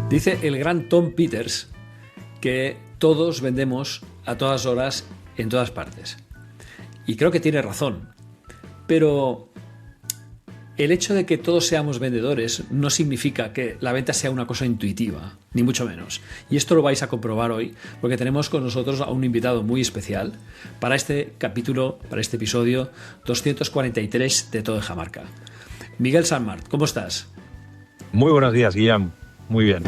Dice el gran Tom Peters que todos vendemos a todas horas en todas partes. Y creo que tiene razón. Pero el hecho de que todos seamos vendedores no significa que la venta sea una cosa intuitiva, ni mucho menos. Y esto lo vais a comprobar hoy, porque tenemos con nosotros a un invitado muy especial para este capítulo, para este episodio 243 de Todo en Jamarca. Miguel Sanmart, ¿cómo estás? Muy buenos días, Guillem. Muy bien.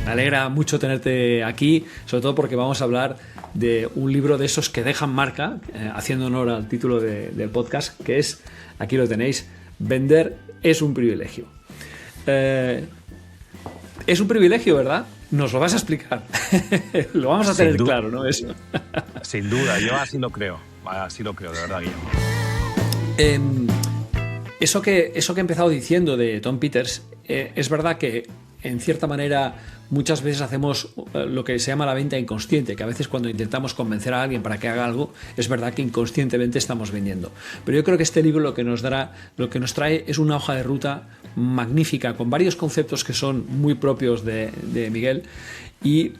Me alegra mucho tenerte aquí, sobre todo porque vamos a hablar de un libro de esos que dejan marca, haciendo honor al título del podcast, que es, aquí lo tenéis, Vender es un privilegio. Es un privilegio, ¿verdad? Nos lo vas a explicar. Lo vamos a tener claro, ¿no? Eso. Sin duda, yo así lo creo, de verdad, Guillem. Eso que he empezado diciendo de Tom Peters, es verdad que en cierta manera muchas veces hacemos lo que se llama la venta inconsciente, que a veces cuando intentamos convencer a alguien para que haga algo, es verdad que inconscientemente estamos vendiendo. Pero yo creo que este libro lo que nos trae es una hoja de ruta magnífica, con varios conceptos que son muy propios de Miguel y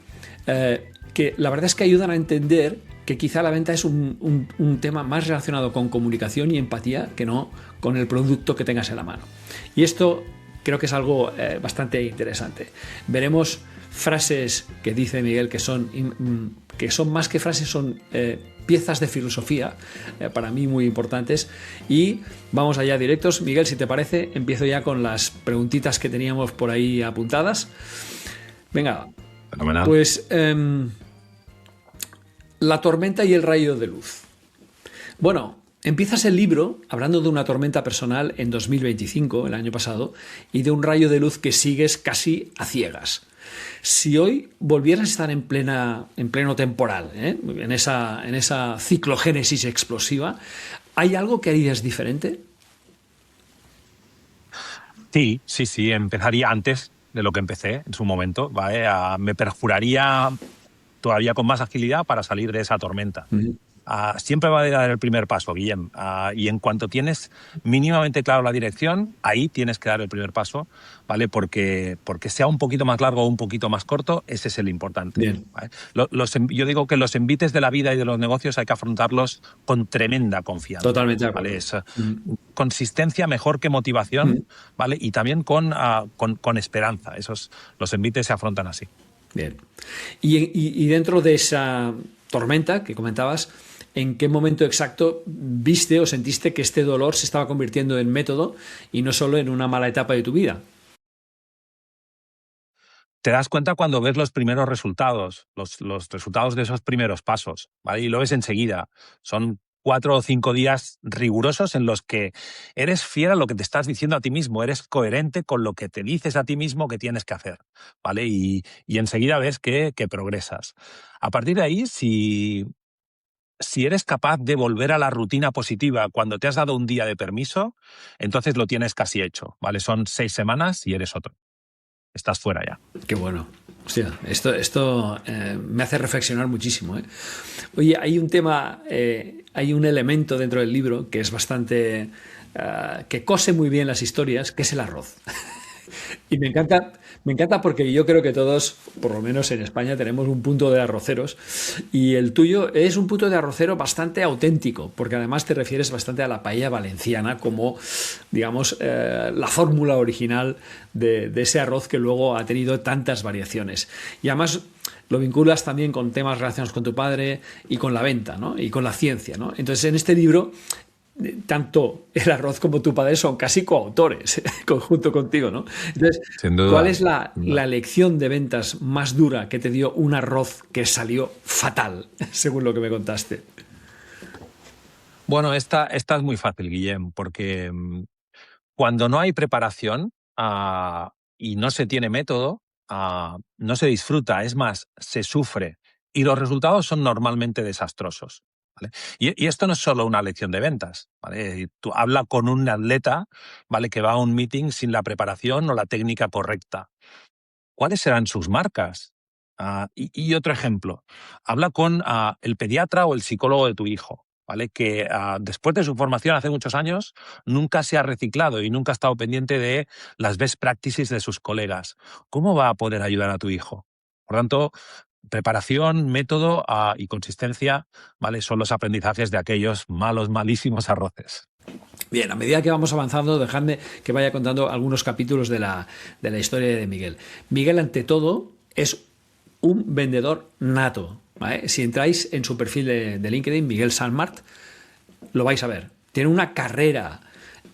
que la verdad es que ayudan a entender que quizá la venta es un tema más relacionado con comunicación y empatía que no con el producto que tengas en la mano. Y esto creo que es algo bastante interesante. Veremos frases que dice Miguel que son más que frases, son piezas de filosofía, para mí muy importantes. Y vamos allá directos. Miguel, si te parece, empiezo ya con las preguntitas que teníamos por ahí apuntadas. Venga, fenomenal. Pues la tormenta y el rayo de luz. Bueno, empiezas el libro hablando de una tormenta personal en 2025, el año pasado, y de un rayo de luz que sigues casi a ciegas. Si hoy volvieras a estar en pleno temporal, en esa ciclogénesis explosiva, ¿hay algo que harías diferente? Sí, empezaría antes de lo que empecé en su momento, ¿vale? Me perjuraría todavía con más agilidad para salir de esa tormenta. Uh-huh. Siempre va a dar el primer paso, Guillem. Y en cuanto tienes mínimamente claro la dirección, ahí tienes que dar el primer paso, ¿vale? Porque sea un poquito más largo o un poquito más corto, ese es el importante. Bien. ¿Vale? Yo digo que los envites de la vida y de los negocios hay que afrontarlos con tremenda confianza. Totalmente de acuerdo. ¿Vale? Es consistencia mejor que motivación, ¿vale? Y también con esperanza. Los envites se afrontan así. Bien. Y dentro de esa tormenta que comentabas, ¿en qué momento exacto viste o sentiste que este dolor se estaba convirtiendo en método y no solo en una mala etapa de tu vida? Te das cuenta cuando ves los primeros resultados, los resultados de esos primeros pasos, ¿vale? Y lo ves enseguida. Son 4 o 5 días rigurosos en los que eres fiel a lo que te estás diciendo a ti mismo, eres coherente con lo que te dices a ti mismo que tienes que hacer, ¿vale? Y enseguida ves que progresas. A partir de ahí, si eres capaz de volver a la rutina positiva cuando te has dado un día de permiso, entonces lo tienes casi hecho, ¿vale? Son 6 semanas y eres otro. Estás fuera ya. Qué bueno. Hostia, esto me hace reflexionar muchísimo. Oye, hay un tema, hay un elemento dentro del libro que es bastante... que cose muy bien las historias, que es el arroz. Y me encanta porque yo creo que todos, por lo menos en España, tenemos un punto de arroceros y el tuyo es un punto de arrocero bastante auténtico, porque además te refieres bastante a la paella valenciana como, digamos, la fórmula original de ese arroz que luego ha tenido tantas variaciones. Y además lo vinculas también con temas relacionados con tu padre y con la venta, ¿no? Y con la ciencia, ¿no? Entonces, en este libro, tanto el arroz como tu padre son casi coautores junto contigo, ¿no? Entonces, sin duda, ¿cuál es la lección de ventas más dura que te dio un arroz que salió fatal, según lo que me contaste? Bueno, esta es muy fácil, Guillem, porque cuando no hay preparación y no se tiene método, no se disfruta, es más, se sufre y los resultados son normalmente desastrosos. ¿Vale? Y esto no es solo una lección de ventas, ¿vale? Tú habla con un atleta, ¿vale? Que va a un meeting sin la preparación o la técnica correcta. ¿Cuáles serán sus marcas? Y otro ejemplo, habla con el pediatra o el psicólogo de tu hijo, ¿vale? Que después de su formación hace muchos años nunca se ha reciclado y nunca ha estado pendiente de las best practices de sus colegas. ¿Cómo va a poder ayudar a tu hijo? Por tanto, preparación, método y consistencia, ¿vale? Son los aprendizajes de aquellos malísimos arroces. Bien, a medida que vamos avanzando, dejadme que vaya contando algunos capítulos de la historia de Miguel. Miguel, ante todo, es un vendedor nato, ¿vale? Si entráis en su perfil de LinkedIn, Miguel Sanmart, lo vais a ver. Tiene una carrera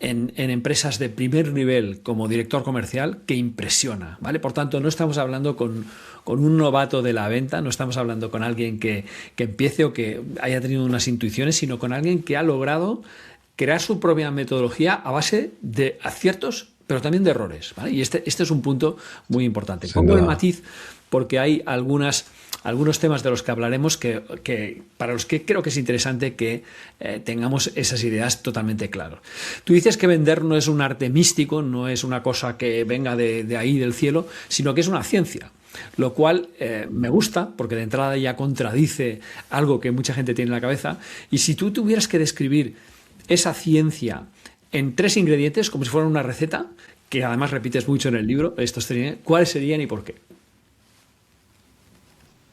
en empresas de primer nivel como director comercial que impresiona, ¿vale? Por tanto, no estamos hablando con un novato de la venta, no estamos hablando con alguien que empiece o que haya tenido unas intuiciones, sino con alguien que ha logrado crear su propia metodología a base de aciertos, pero también de errores, ¿vale? Y este es un punto muy importante. Pongo el matiz porque hay algunos temas de los que hablaremos que para los que creo que es interesante que tengamos esas ideas totalmente claras. Tú dices que vender no es un arte místico, no es una cosa que venga de ahí del cielo, sino que es una ciencia. Lo cual me gusta, porque de entrada ya contradice algo que mucha gente tiene en la cabeza. Y si tú tuvieras que describir esa ciencia en 3 ingredientes, como si fuera una receta, que además repites mucho en el libro, ¿cuáles serían y por qué?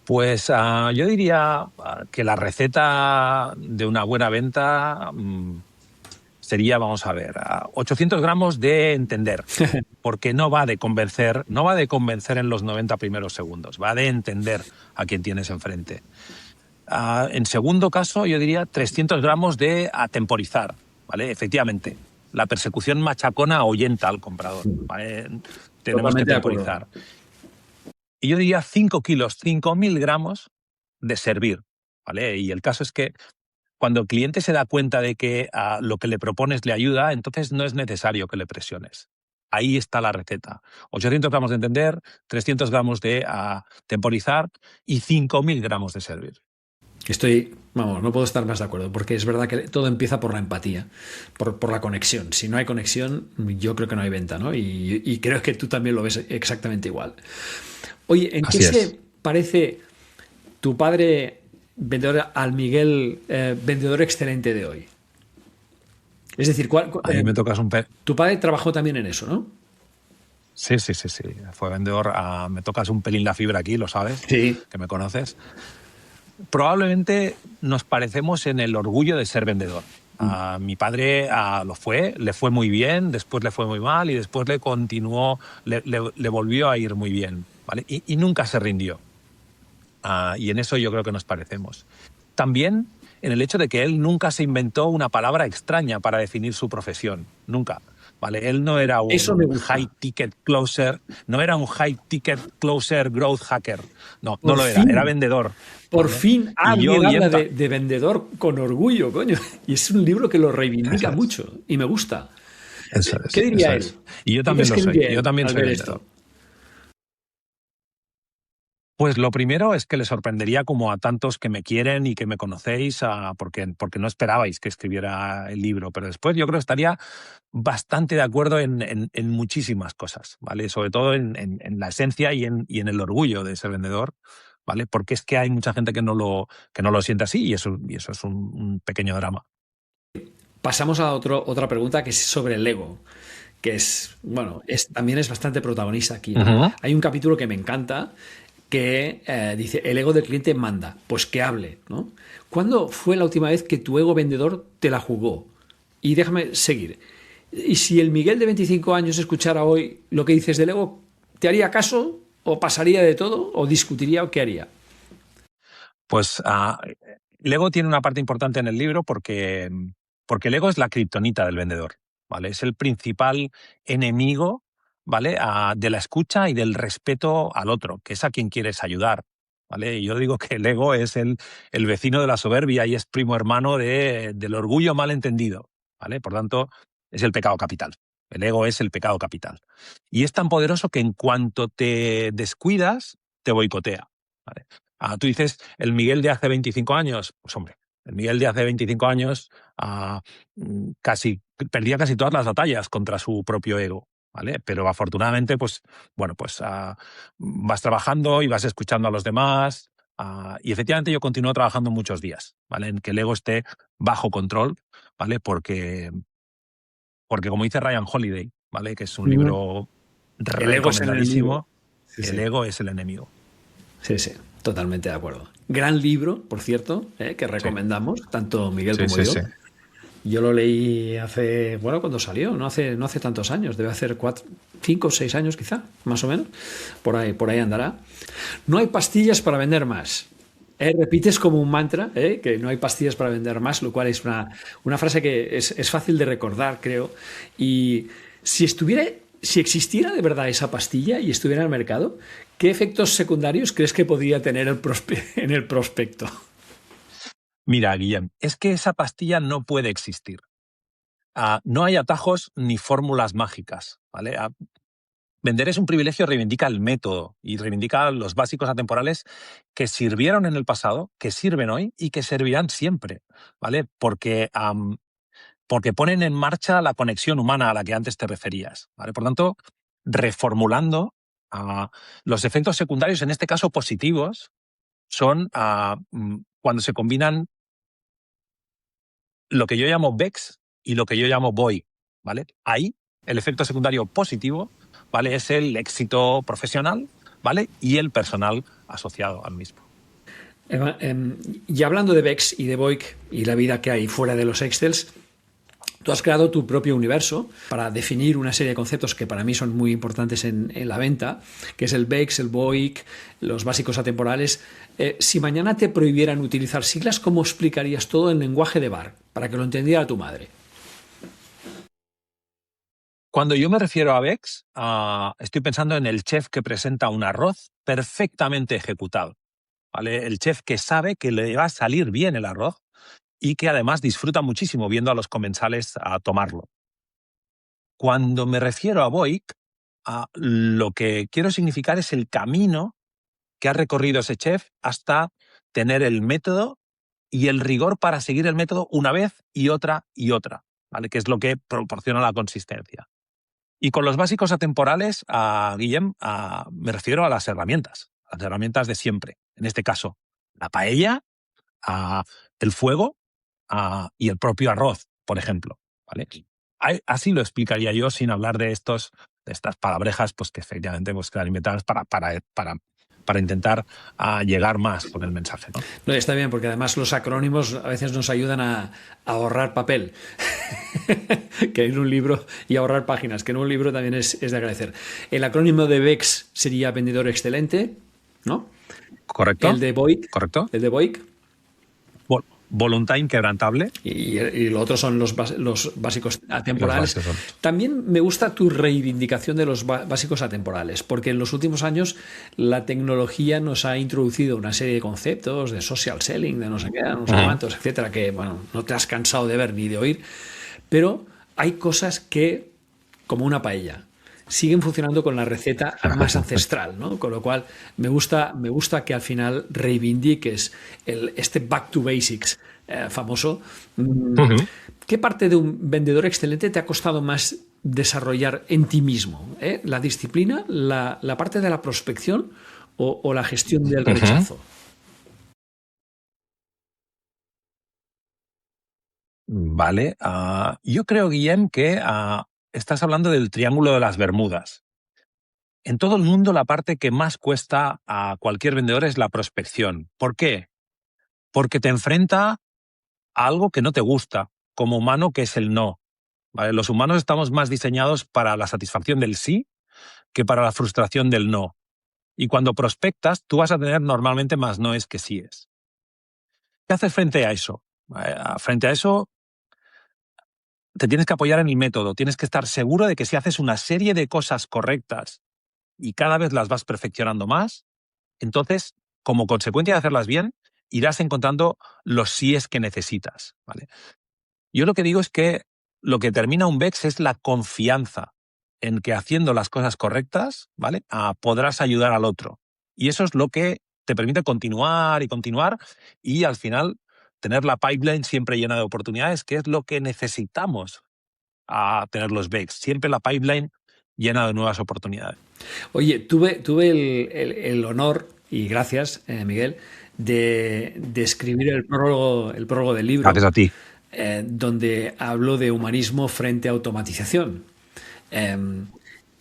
Pues yo diría que la receta de una buena venta sería, vamos a ver, 800 gramos de entender, porque no va de convencer en los 90 primeros segundos, va de entender a quien tienes enfrente. En segundo caso, yo diría 300 gramos de atemporizar, ¿vale? Efectivamente, la persecución machacona ahuyenta al comprador, ¿vale? Tenemos que temporizar. Y yo diría 5 kilos, 5.000 gramos de servir, ¿vale? Y el caso es que cuando el cliente se da cuenta de que lo que le propones le ayuda, entonces no es necesario que le presiones. Ahí está la receta. 800 gramos de entender, 300 gramos de temporizar y 5.000 gramos de servir. No puedo estar más de acuerdo, porque es verdad que todo empieza por la empatía, por la conexión. Si no hay conexión, yo creo que no hay venta, ¿no? Y creo que tú también lo ves exactamente igual. Oye, ¿en qué se parece tu padre vendedor al Miguel vendedor excelente de hoy? Es decir, ahí me tocas un tu padre trabajó también en eso, ¿no? Sí. Fue vendedor. Me tocas un pelín la fibra aquí, lo sabes, sí, que me conoces. Probablemente nos parecemos en el orgullo de ser vendedor. Mi padre le fue muy bien, después le fue muy mal y después le volvió a ir muy bien, ¿vale? Y nunca se rindió. Y en eso yo creo que nos parecemos. También en el hecho de que él nunca se inventó una palabra extraña para definir su profesión, nunca. ¿Vale? Él no era un high ticket closer, growth hacker. No lo era, era vendedor. Por fin alguien habla de vendedor con orgullo, coño. Y es un libro que lo reivindica mucho y me gusta. ¿Qué diría él? Y yo también lo soy. Yo también soy vendedor. Pues lo primero es que le sorprendería como a tantos que me quieren y que me conocéis, porque no esperabais que escribiera el libro, pero después yo creo que estaría bastante de acuerdo en muchísimas cosas, ¿vale? Sobre todo en la esencia y en el orgullo de ser vendedor, ¿vale? Porque es que hay mucha gente que no lo siente así y eso es un pequeño drama. Pasamos a otra pregunta que es sobre el ego, que también es bastante protagonista aquí, ¿no? Uh-huh. Hay un capítulo que me encanta que dice, el ego del cliente manda, pues que hable, ¿no? ¿Cuándo fue la última vez que tu ego vendedor te la jugó? Y déjame seguir. Y si el Miguel de 25 años escuchara hoy lo que dices del ego, ¿te haría caso? ¿O pasaría de todo? ¿O discutiría? ¿O qué haría? Pues el ego tiene una parte importante en el libro porque el ego es la kriptonita del vendedor, ¿vale? Es el principal enemigo, ¿vale? De la escucha y del respeto al otro, que es a quien quieres ayudar, ¿vale? Y yo digo que el ego es el vecino de la soberbia y es primo hermano del orgullo malentendido, ¿vale? Por tanto, es el pecado capital. El ego es el pecado capital. Y es tan poderoso que en cuanto te descuidas, te boicotea, ¿vale? Tú dices, el Miguel de hace 25 años, pues hombre, el Miguel de hace 25 años perdía casi todas las batallas contra su propio ego, ¿vale? Pero afortunadamente, vas trabajando y vas escuchando a los demás y efectivamente yo continúo trabajando muchos días, ¿vale? En que el ego esté bajo control, ¿vale? Porque como dice Ryan Holiday, ¿vale? Que es un libro El ego es el enemigo. recomendadísimo, Sí, el sí. ego es el enemigo. Sí, sí, totalmente de acuerdo. Gran libro, por cierto, que Sí, recomendamos, tanto Miguel sí, como sí, yo. sí. Yo lo leí hace, bueno, cuando salió, no hace tantos años, debe hacer 5 o 6 años quizá, más o menos. Por ahí andará. No hay pastillas para vender más. Repites como un mantra, que no hay pastillas para vender más, lo cual es una frase que es fácil de recordar, creo. Y si existiera de verdad esa pastilla y estuviera en el mercado, ¿qué efectos secundarios crees que podría tener en el prospecto? Mira, Guillem, es que esa pastilla no puede existir. No hay atajos ni fórmulas mágicas, ¿vale? Vender es un privilegio, reivindica el método y reivindica los básicos atemporales que sirvieron en el pasado, que sirven hoy y que servirán siempre, ¿vale? Porque ponen en marcha la conexión humana a la que antes te referías, ¿vale? Por tanto, reformulando, los efectos secundarios, en este caso positivos, son cuando se combinan lo que yo llamo VEX y lo que yo llamo VOIC, ¿vale? Ahí, el efecto secundario positivo, ¿vale? Es el éxito profesional, ¿vale? Y el personal asociado al mismo. Y hablando de Bex y de Boyk y la vida que hay fuera de los Excels, tú has creado tu propio universo para definir una serie de conceptos que para mí son muy importantes en la venta, que es el BEX, el BOIC, los básicos atemporales. Si mañana te prohibieran utilizar siglas, ¿cómo explicarías todo en lenguaje de bar? Para que lo entendiera tu madre. Cuando yo me refiero a VEX, estoy pensando en el chef que presenta un arroz perfectamente ejecutado, ¿vale? El chef que sabe que le va a salir bien el arroz y que además disfruta muchísimo viendo a los comensales a tomarlo. Cuando me refiero a VOIC, lo que quiero significar es el camino que ha recorrido ese chef hasta tener el método y el rigor para seguir el método una vez y otra, ¿vale? Que es lo que proporciona la consistencia. Y con los básicos atemporales, Guillem, me refiero a las herramientas de siempre. En este caso, la paella, el fuego y el propio arroz, por ejemplo, ¿vale? Así lo explicaría yo sin hablar de estas palabrejas, pues que efectivamente pues, quedan inventadas para intentar llegar más con el mensaje, ¿no? No, está bien, porque además los acrónimos a veces nos ayudan a ahorrar papel. Que en un libro, y ahorrar páginas, que en un libro también es de agradecer. El acrónimo de BEX sería vendedor excelente, ¿no? ¿Correcto? El de BOIC, ¿Correcto? el de BOIC, Voluntad inquebrantable. y lo otro son los básicos atemporales. Los básicos. También me gusta tu reivindicación de los básicos atemporales, porque en los últimos años la tecnología nos ha introducido una serie de conceptos de social selling, de no sé qué, no sé cuántos, etcétera, que bueno, no te has cansado de ver ni de oír, pero hay cosas que, como una paella, siguen funcionando con la receta más ancestral, ¿no? Con lo cual me gusta que al final reivindiques este back to basics famoso. ¿Qué parte de un vendedor excelente te ha costado más desarrollar en ti mismo? ¿La disciplina, la parte de la prospección o la gestión del rechazo? Vale. Yo creo, Guillem, que estás hablando del Triángulo de las Bermudas. En todo el mundo, la parte que más cuesta a cualquier vendedor es la prospección. ¿Por qué? Porque te enfrenta a algo que no te gusta, como humano, que es el no. ¿Vale? Los humanos estamos más diseñados para la satisfacción del sí que para la frustración del no. Y cuando prospectas, tú vas a tener normalmente más noes que síes. ¿Qué haces frente a eso? Frente a eso, te tienes que apoyar en el método. Tienes que estar seguro de que si haces una serie de cosas correctas y cada vez las vas perfeccionando más, entonces, como consecuencia de hacerlas bien, irás encontrando los síes que necesitas, ¿vale? Yo lo que digo es que lo que termina un VEX es la confianza en que haciendo las cosas correctas, ¿vale? Podrás ayudar al otro. Y eso es lo que te permite continuar y al final tener la pipeline siempre llena de oportunidades, que es lo que necesitamos a tener los VEX. Siempre la pipeline llena de nuevas oportunidades. Oye, tuve el honor, y gracias, Miguel, de escribir el prólogo del libro, Gracias a ti. donde hablo de humanismo frente a automatización. Em,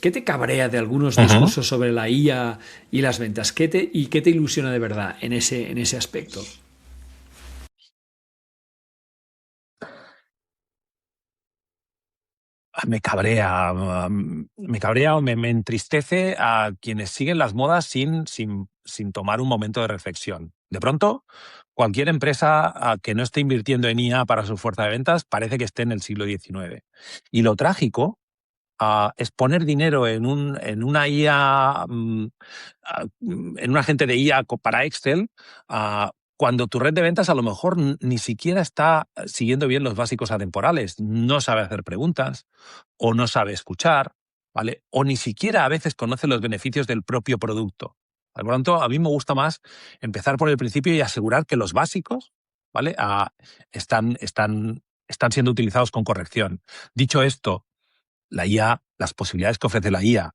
¿Qué te cabrea de algunos Ujú. discursos sobre la IA y las ventas? ¿Y qué te ilusiona de verdad en ese aspecto? Me cabrea o me entristece a quienes siguen las modas sin tomar un momento de reflexión. De pronto, cualquier empresa que no esté invirtiendo en IA para su fuerza de ventas parece que esté en el siglo XIX. Y lo trágico es poner dinero en una IA, en un agente de IA para Excel, cuando tu red de ventas a lo mejor ni siquiera está siguiendo bien los básicos atemporales, no sabe hacer preguntas o no sabe escuchar, ¿vale? O ni siquiera a veces conoce los beneficios del propio producto. Por lo tanto, a mí me gusta más empezar por el principio y asegurar que los básicos, ¿vale? Están siendo utilizados con corrección. Dicho esto, la IA, las posibilidades que ofrece la IA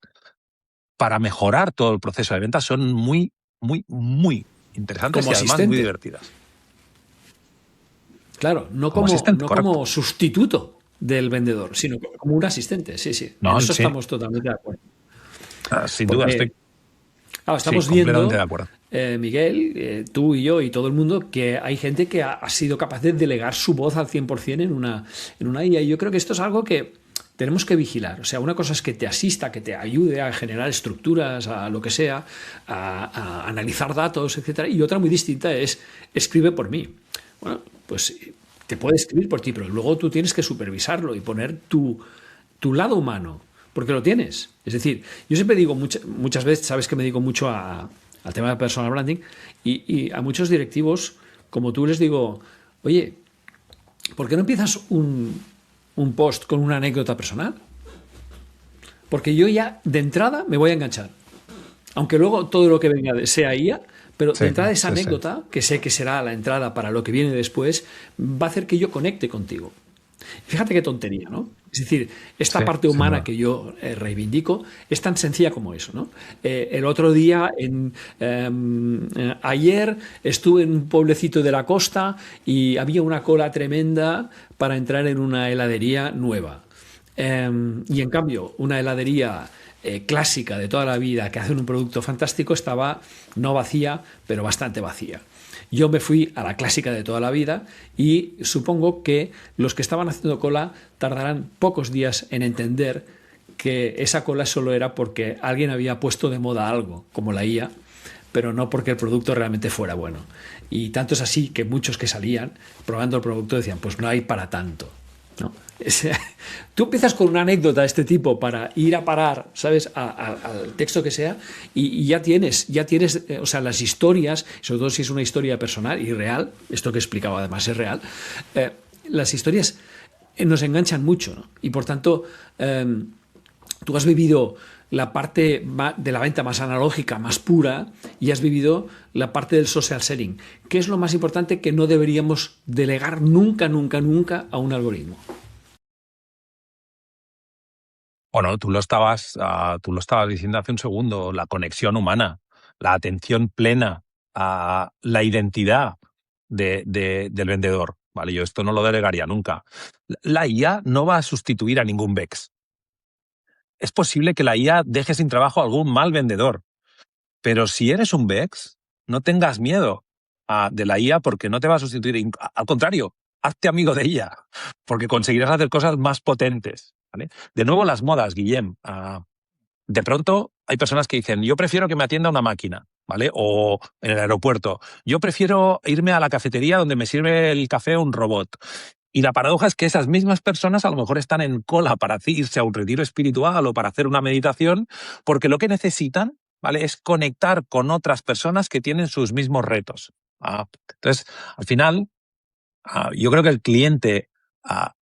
para mejorar todo el proceso de venta son muy, muy, muy interesantes Como y además muy asistente, divertidas. claro, Como asistente, no correcto. como sustituto del vendedor, sino como un asistente, sí, sí. En No, eso sí, estamos totalmente de acuerdo. sin duda Porque estoy, claro, sí, estamos completamente de viendo, acuerdo. Miguel, tú y yo y todo el mundo, que hay gente que ha sido capaz de delegar su voz al 100% en una IA. Y yo creo que esto es algo que tenemos que vigilar. O sea, una cosa es que te asista, que te ayude a generar estructuras, a lo que sea, a analizar datos, etcétera. Y otra muy distinta es escribe por mí. Bueno, pues te puede escribir por ti, pero luego tú tienes que supervisarlo y poner tu lado humano, porque lo tienes. Es decir, yo siempre digo, muchas veces, sabes que me dedico mucho al tema de personal branding, y a muchos directivos, como tú, les digo, oye, ¿por qué no empiezas un post con una anécdota personal? Porque yo ya de entrada me voy a enganchar. Aunque luego todo lo que venga sea IA, pero de Sí, entrada esa sí, sí. anécdota, que sé que será la entrada para lo que viene después, va a hacer que yo conecte contigo. Fíjate qué tontería, ¿no? Es decir, esta Sí, parte sin humana duda. que yo reivindico es tan sencilla como eso, ¿no? El otro día, ayer, estuve en un pueblecito de la costa y había una cola tremenda para entrar en una heladería nueva. Y en cambio, una heladería clásica de toda la vida que hace un producto fantástico estaba no vacía, pero bastante vacía. Yo me fui a la clásica de toda la vida y supongo que los que estaban haciendo cola tardarán pocos días en entender que esa cola solo era porque alguien había puesto de moda algo, como la IA, pero no porque el producto realmente fuera bueno. Y tanto es así que muchos que salían probando el producto decían, pues no hay para tanto. ¿No? Tú empiezas con una anécdota de este tipo para ir a parar, ¿sabes?, al texto que sea, y ya tienes, o sea, las historias, sobre todo si es una historia personal y real, esto que he explicado además es real, las historias nos enganchan mucho, ¿no? Y por tanto, tú has vivido la parte de la venta más analógica, más pura, y has vivido la parte del social selling. ¿Qué es lo más importante que no deberíamos delegar nunca, nunca, nunca a un algoritmo? Bueno, tú lo estabas diciendo hace un segundo, la conexión humana, la atención plena a la identidad del vendedor. Vale, yo esto no lo delegaría nunca. La IA no va a sustituir a ningún VEX. Es posible que la IA deje sin trabajo a algún mal vendedor, pero si eres un VEX, no tengas miedo de la IA porque no te va a sustituir. Al contrario, hazte amigo de ella, porque conseguirás hacer cosas más potentes. ¿Vale? De nuevo, las modas, Guillem. De pronto hay personas que dicen, yo prefiero que me atienda una máquina, ¿vale? O en el aeropuerto, yo prefiero irme a la cafetería donde me sirve el café un robot. Y la paradoja es que esas mismas personas a lo mejor están en cola para irse a un retiro espiritual o para hacer una meditación, porque lo que necesitan, ¿vale?, es conectar con otras personas que tienen sus mismos retos. Entonces, al final, yo creo que ah,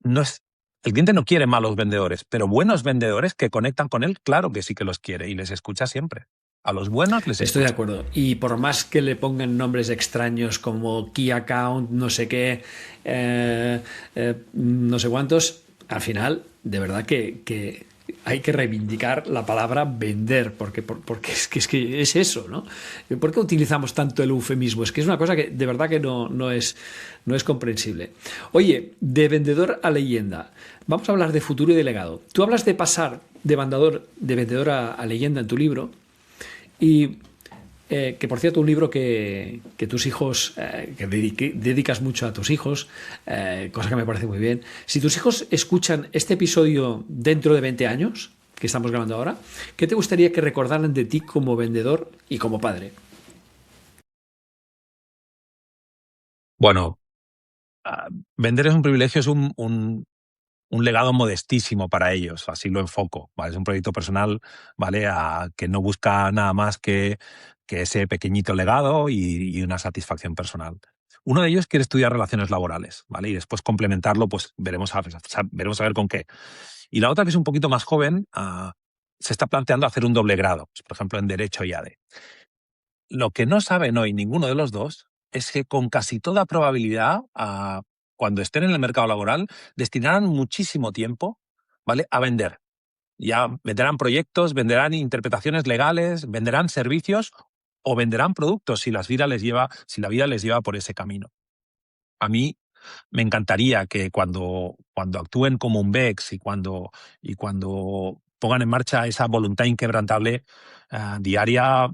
no es, el cliente no quiere malos vendedores, pero buenos vendedores que conectan con él, claro que sí que los quiere y les escucha siempre. A los buenos les Estoy de escucha. acuerdo. Y por más que le pongan nombres extraños como Key Account, no sé qué, no sé cuántos, al final, de verdad que hay que reivindicar la palabra vender, porque es que es eso, ¿no? ¿Por qué utilizamos tanto el eufemismo? Es que es una cosa que de verdad que no es comprensible. Oye, de vendedor a leyenda, vamos a hablar de futuro y de legado. Tú hablas de pasar de vendedor a leyenda en tu libro, y que por cierto, un libro que tus hijos, que dedicas mucho a tus hijos, cosa que me parece muy bien. Si tus hijos escuchan este episodio dentro de 20 años, que estamos grabando ahora, ¿qué te gustaría que recordaran de ti como vendedor y como padre? Bueno, vender es un privilegio, es un legado modestísimo para ellos, así lo enfoco, ¿vale? Es un proyecto personal, ¿vale? Que no busca nada más que ese pequeñito legado y una satisfacción personal. Uno de ellos quiere estudiar relaciones laborales, ¿vale? Y después complementarlo, pues veremos a ver con qué. Y la otra, que es un poquito más joven, se está planteando hacer un doble grado, pues, por ejemplo, en Derecho y ADE. Lo que no saben hoy ninguno de los dos es que con casi toda probabilidad, cuando estén en el mercado laboral, destinarán muchísimo tiempo, ¿vale?, a vender. Ya venderán proyectos, venderán interpretaciones legales, venderán servicios o venderán productos si la vida les lleva por ese camino. A mí me encantaría que cuando actúen como un BEX y cuando pongan en marcha esa voluntad inquebrantable diaria,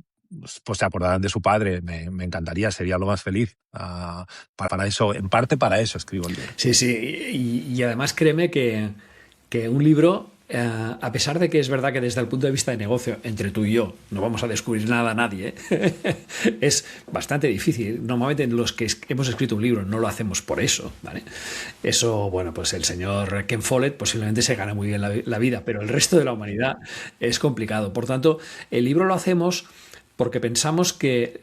pues se acordarán de su padre. Me encantaría, sería lo más feliz. Para eso, en parte para eso escribo el libro. Sí, sí, y además créeme que un libro, a pesar de que es verdad que desde el punto de vista de negocio, entre tú y yo, no vamos a descubrir nada a nadie, es bastante difícil. Normalmente los que hemos escrito un libro no lo hacemos por eso, ¿vale? Eso, bueno, pues el señor Ken Follett posiblemente se gana muy bien la vida, pero el resto de la humanidad es complicado. Por tanto, el libro lo hacemos porque pensamos que,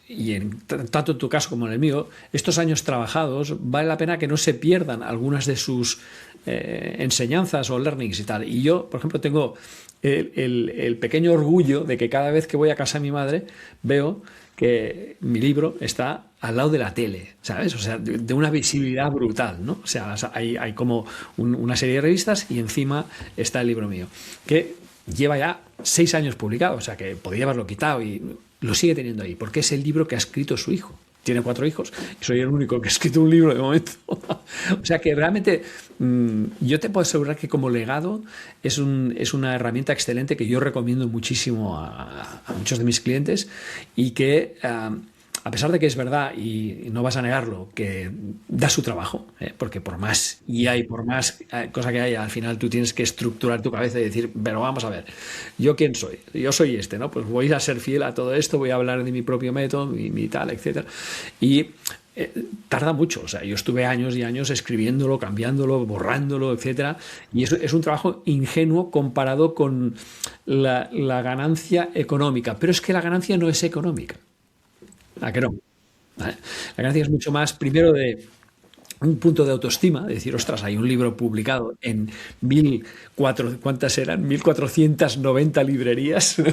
y tanto en tu caso como en el mío, estos años trabajados vale la pena que no se pierdan algunas de sus enseñanzas o learnings y tal. Y yo, por ejemplo, tengo el pequeño orgullo de que cada vez que voy a casa de mi madre veo que mi libro está al lado de la tele, ¿sabes? O sea, de una visibilidad brutal, ¿no? O sea, hay como una serie de revistas y encima está el libro mío, que lleva ya 6 años publicado, o sea que podría haberlo quitado y lo sigue teniendo ahí, porque es el libro que ha escrito su hijo. Tiene 4 hijos y soy el único que ha escrito un libro de momento. O sea que realmente yo te puedo asegurar que como legado es una herramienta excelente que yo recomiendo muchísimo a muchos de mis clientes y que a pesar de que es verdad, y no vas a negarlo, que da su trabajo, porque por más IA y por más cosa que haya, al final tú tienes que estructurar tu cabeza y decir, pero vamos a ver, ¿yo quién soy? Yo soy este, ¿no? Pues voy a ser fiel a todo esto, voy a hablar de mi propio método, mi tal, etcétera. Y tarda mucho, o sea, yo estuve años y años escribiéndolo, cambiándolo, borrándolo, etcétera, y eso es un trabajo ingenuo comparado con la ganancia económica, pero es que la ganancia no es económica. ¿A que no? ¿Vale? La ganancia es mucho más, primero, de un punto de autoestima, de decir, ostras, hay un libro publicado en ¿cuántas eran? 1490 librerías, ¿no?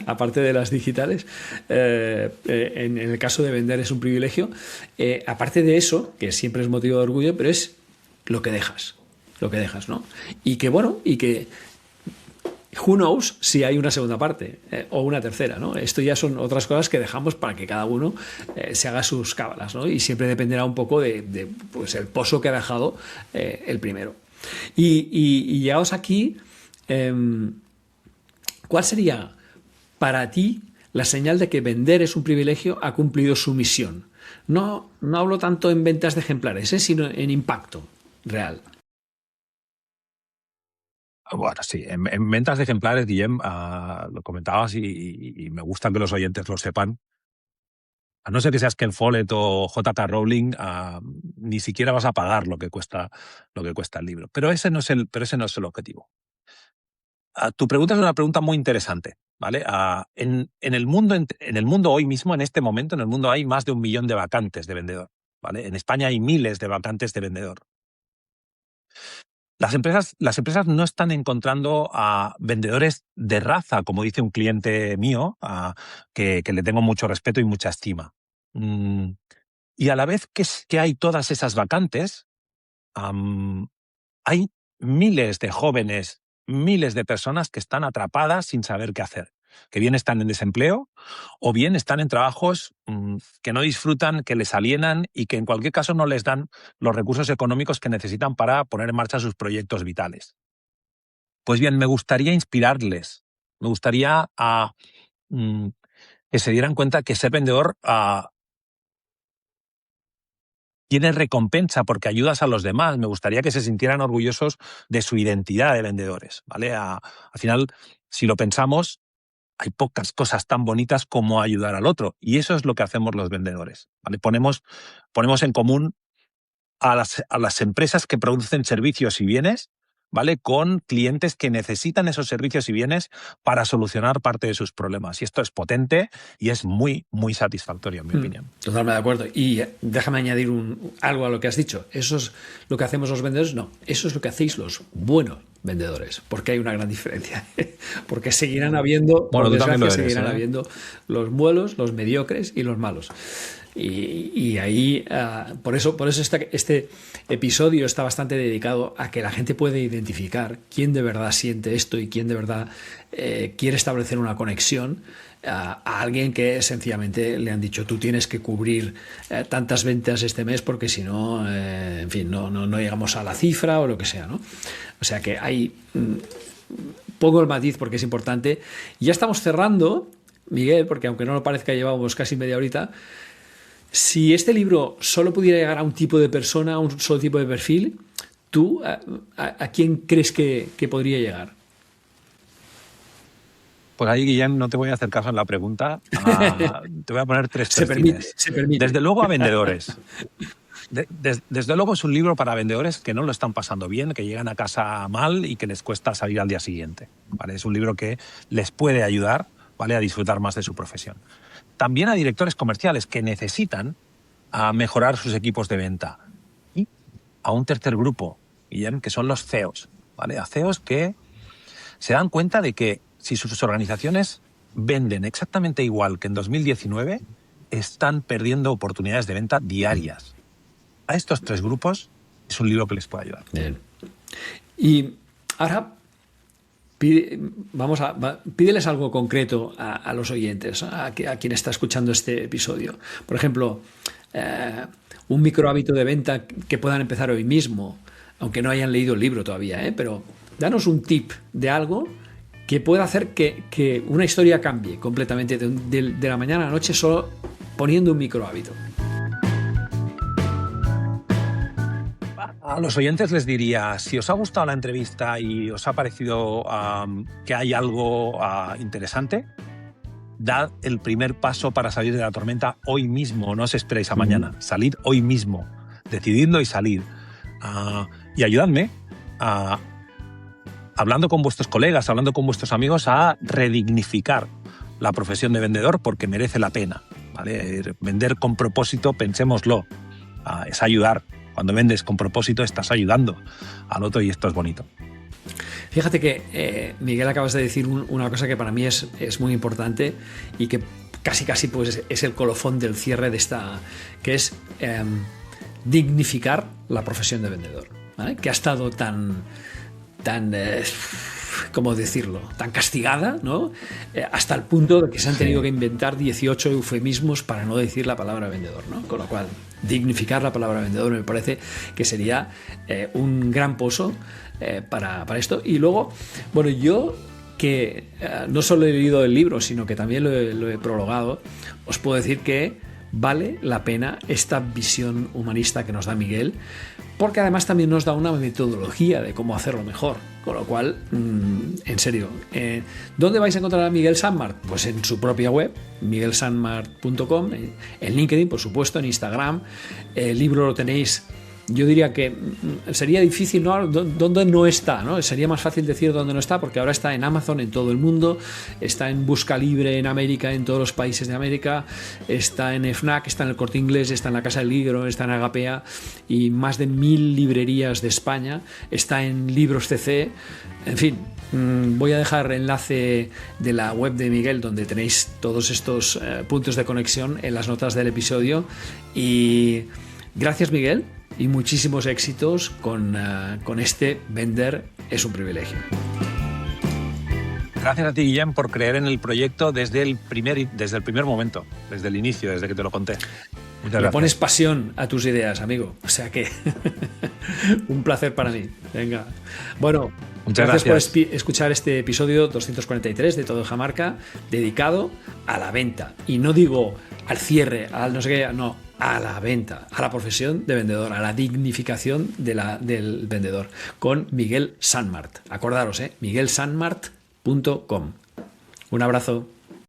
Aparte de las digitales. En el caso de vender es un privilegio. Aparte de eso, que siempre es motivo de orgullo, pero es lo que dejas, ¿no? Y que bueno, y que who knows si hay una segunda parte o una tercera, ¿no? Esto ya son otras cosas que dejamos para que cada uno se haga sus cábalas, ¿no? Y siempre dependerá un poco de pues el pozo que ha dejado el primero. Y llegados aquí, eh, ¿cuál sería para ti la señal de que vender es un privilegio ha cumplido su misión? No hablo tanto en ventas de ejemplares, sino en impacto real. Bueno, sí, en ventas de ejemplares, Guillem, lo comentabas y me gusta que los oyentes lo sepan. A no ser que seas Ken Follett o J.K. Rowling, ni siquiera vas a pagar lo que cuesta el libro. Pero ese no es el objetivo. Tu pregunta es una pregunta muy interesante, ¿vale? En el mundo hoy mismo, en este momento, en el mundo hay más de 1 millón de vacantes de vendedor, ¿vale? En España hay miles de vacantes de vendedor. Las empresas no están encontrando a vendedores de raza, como dice un cliente mío, que le tengo mucho respeto y mucha estima. Mm, y a la vez que hay todas esas vacantes, hay miles de jóvenes miles de personas que están atrapadas sin saber qué hacer, que bien están en desempleo o bien están en trabajos que no disfrutan, que les alienan y que en cualquier caso no les dan los recursos económicos que necesitan para poner en marcha sus proyectos vitales. Pues bien, me gustaría inspirarles, me gustaría que se dieran cuenta que ser vendedor tiene recompensa porque ayudas a los demás. Me gustaría que se sintieran orgullosos de su identidad de vendedores, ¿vale? Al final, si lo pensamos, hay pocas cosas tan bonitas como ayudar al otro. Y eso es lo que hacemos los vendedores, ¿vale? Ponemos en común a las empresas que producen servicios y bienes, ¿vale? Con clientes que necesitan esos servicios y bienes para solucionar parte de sus problemas. Y esto es potente y es muy, muy satisfactorio, en mi opinión. Totalmente de acuerdo. Y déjame añadir algo a lo que has dicho. ¿Eso es lo que hacemos los vendedores? No, eso es lo que hacéis los buenos vendedores, porque hay una gran diferencia. Porque seguirán habiendo, bueno, por tú también desgracia, lo eres, seguirán habiendo los buenos, los mediocres y los malos. Y ahí, por eso este episodio está bastante dedicado a que la gente puede identificar quién de verdad siente esto y quién de verdad quiere establecer una conexión a alguien que sencillamente le han dicho: tú tienes que cubrir tantas ventas este mes porque si no, en fin, no llegamos a la cifra o lo que sea, ¿no? O sea que hay pongo el matiz porque es importante. Ya estamos cerrando, Miguel, porque aunque no lo parezca, llevamos casi media horita. Si este libro solo pudiera llegar a un tipo de persona, a un solo tipo de perfil, ¿tú a quién crees que podría llegar? Pues ahí, Guillem, no te voy a hacer caso en la pregunta. Te voy a poner tres perfiles. Se permite. Desde luego a vendedores. Desde luego es un libro para vendedores que no lo están pasando bien, que llegan a casa mal y que les cuesta salir al día siguiente, ¿vale? Es un libro que les puede ayudar, ¿vale?, a disfrutar más de su profesión. También a directores comerciales que necesitan mejorar sus equipos de venta. Y a un tercer grupo, Guillem, que son los CEOs, ¿vale? A CEOs que se dan cuenta de que si sus organizaciones venden exactamente igual que en 2019, están perdiendo oportunidades de venta diarias. A estos tres grupos es un libro que les puede ayudar. Bien. Y ahora pídeles algo concreto a los oyentes, a quien está escuchando este episodio. Por ejemplo, un microhábito de venta que puedan empezar hoy mismo, aunque no hayan leído el libro todavía, pero danos un tip de algo que pueda hacer que una historia cambie completamente de la mañana a la noche solo poniendo un microhábito. A los oyentes les diría, si os ha gustado la entrevista y os ha parecido que hay algo interesante, dad el primer paso para salir de la tormenta hoy mismo, no os esperéis a mañana, salid hoy mismo, decididlo y salid. Y ayudadme hablando con vuestros colegas, hablando con vuestros amigos, a redignificar la profesión de vendedor porque merece la pena, ¿vale? Vender con propósito, pensémoslo, es ayudar. Cuando vendes con propósito estás ayudando al otro y esto es bonito. Fíjate que, Miguel, acabas de decir una cosa que para mí es muy importante y que casi pues, es el colofón del cierre de esta, que es dignificar la profesión de vendedor, ¿vale? Que ha estado tan ¿cómo decirlo?, tan castigada, ¿no? Hasta el punto de que se han tenido que inventar 18 eufemismos para no decir la palabra vendedor, ¿no? Con lo cual, dignificar la palabra vendedor me parece que sería un gran pozo para esto. Y luego, bueno, yo que no solo he leído el libro, sino que también lo he prologado, os puedo decir que vale la pena esta visión humanista que nos da Miguel, porque además también nos da una metodología de cómo hacerlo mejor. Con lo cual, en serio, ¿dónde vais a encontrar a Miguel Sandmart? Pues en su propia web, miguelsandmart.com, en LinkedIn, por supuesto, en Instagram. El libro lo tenéis, yo diría que sería difícil, ¿no?, dónde no está, ¿no? Sería más fácil decir dónde no está, porque ahora está en Amazon en todo el mundo, está en Busca Libre en América, en todos los países de América, está en FNAC, está en el Corte Inglés, está en la Casa del Libro, está en Agapea y más de 1000 librerías de España, está en Libros CC, en fin. Voy a dejar el enlace de la web de Miguel donde tenéis todos estos puntos de conexión en las notas del episodio. Y gracias, Miguel, y muchísimos éxitos con este Vender es un privilegio. Gracias a ti, Guillem, por creer en el proyecto desde el primer momento, desde el inicio, desde que te lo conté. Muchas Le gracias. pones pasión a tus ideas, amigo. O sea que un placer para mí. Venga. Bueno, Muchas gracias por escuchar este episodio 243 de Todo en Jamarca, dedicado a la venta. Y no digo al cierre, al no sé qué, no, a la venta, a la profesión de vendedor, a la dignificación del vendedor, con Miguel Sanmart. Acordaros, miguelsanmart.com. Un abrazo.